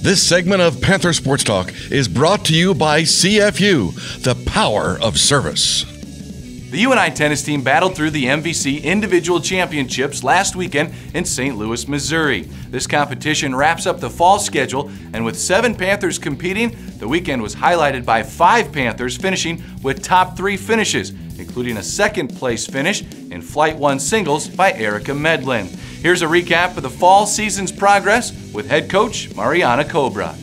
This segment of Panther Sports Talk is brought to you by CFU, the power of service. The UNI Tennis team battled through the MVC Individual Championships last weekend in St. Louis, Missouri. This competition wraps up the fall schedule, and with 7 Panthers competing, the weekend was highlighted by 5 Panthers finishing with top 3 finishes, including a second-place finish in Flight 1 singles by Erica Medlin. Here's a recap of the fall season's progress with head coach Mariana Cobra.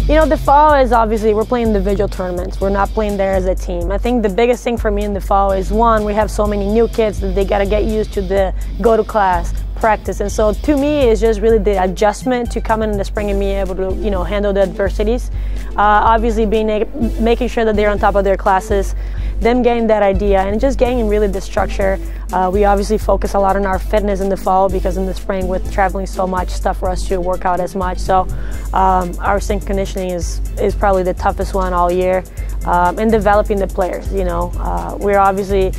You know, the fall is obviously, we're playing individual tournaments. We're not playing there as a team. I think the biggest thing for me in the fall is, one, we have so many new kids that they got to get used to the go to class, practice. And so to me, it's just really the adjustment to coming in the spring and being able to, handle the adversities. Obviously making sure that they're on top of their classes, them getting that idea and just getting really the structure. We obviously focus a lot on our fitness in the fall because in the spring with traveling so much, it's tough for us to work out as much. So our strength conditioning is probably the toughest one all year. And developing the players, we're obviously,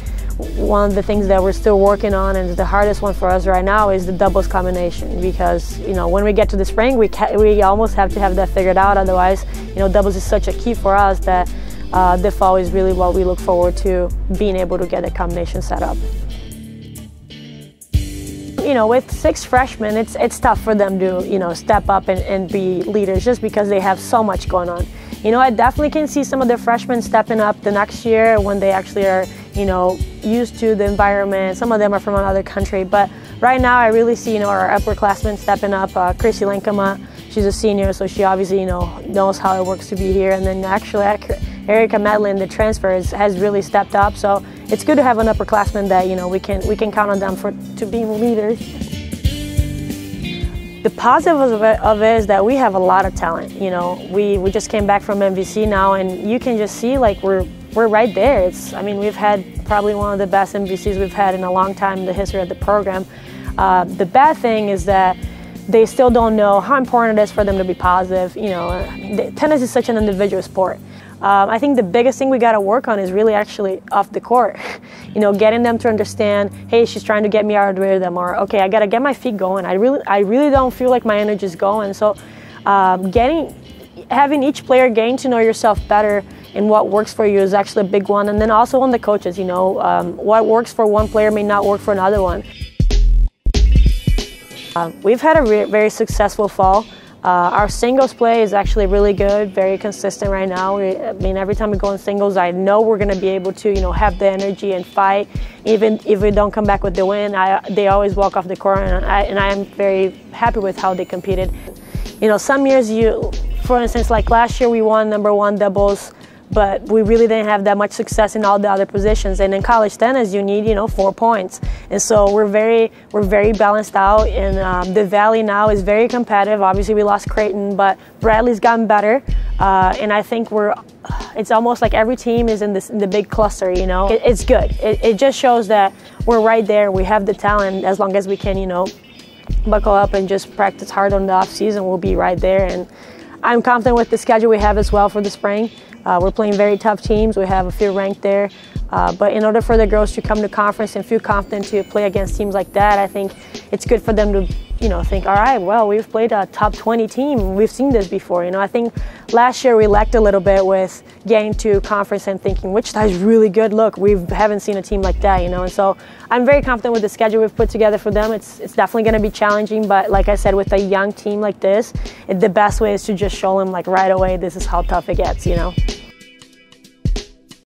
one of the things that we're still working on and the hardest one for us right now is the doubles combination because, when we get to the spring, we almost have to have that figured out. Otherwise, doubles is such a key for us that the fall is really what we look forward to, being able to get a combination set up. With 6 freshmen, it's tough for them to, step up and be leaders just because they have so much going on. I definitely can see some of the freshmen stepping up the next year when they actually are, used to the environment. Some of them are from another country, but right now I really see, our upperclassmen stepping up. Chrissy Linkema, she's a senior, so she obviously, knows how it works to be here. And then actually, Erica Medlin, the transfer, has really stepped up. So it's good to have an upperclassman that, we can count on them to be leaders. The positive of it is that we have a lot of talent. We just came back from MVC now, and you can just see like we're right there. We've had probably one of the best MVCs we've had in a long time in the history of the program. The bad thing is that they still don't know how important it is for them to be positive. Tennis is such an individual sport. I think the biggest thing we got to work on is really actually off the court. Getting them to understand, hey, she's trying to get me out of the rhythm, or okay, I got to get my feet going. I really don't feel like my energy is going. So having each player getting to know yourself better and what works for you is actually a big one. And then also on the coaches, what works for one player may not work for another one. We've had a very successful fall. Our singles play is actually really good, very consistent right now. Every time we go in singles, I know we're going to be able to, have the energy and fight. Even if we don't come back with the win, they always walk off the court, and I am very happy with how they competed. Some years, for instance, like last year, we won #1 doubles, but we really didn't have that much success in all the other positions. And in college tennis, you need, 4 points. And so we're very balanced out. And the Valley now is very competitive. Obviously, we lost Creighton, but Bradley's gotten better. And I think it's almost like every team is in the big cluster. It's good. It just shows that we're right there. We have the talent. As long as we can, buckle up and just practice hard on the off season, we'll be right there. And I'm confident with the schedule we have as well for the spring. We're playing very tough teams. We have a few ranked there. But in order for the girls to come to conference and feel confident to play against teams like that, I think it's good for them to, think, all right, well, we've played a top 20 team. We've seen this before. I think last year we lacked a little bit with getting to conference and thinking, Wichita is really good. Look, we haven't seen a team like that, And so I'm very confident with the schedule we've put together for them. It's definitely going to be challenging. But like I said, with a young team like this, the best way is to just show them, like, right away, this is how tough it gets,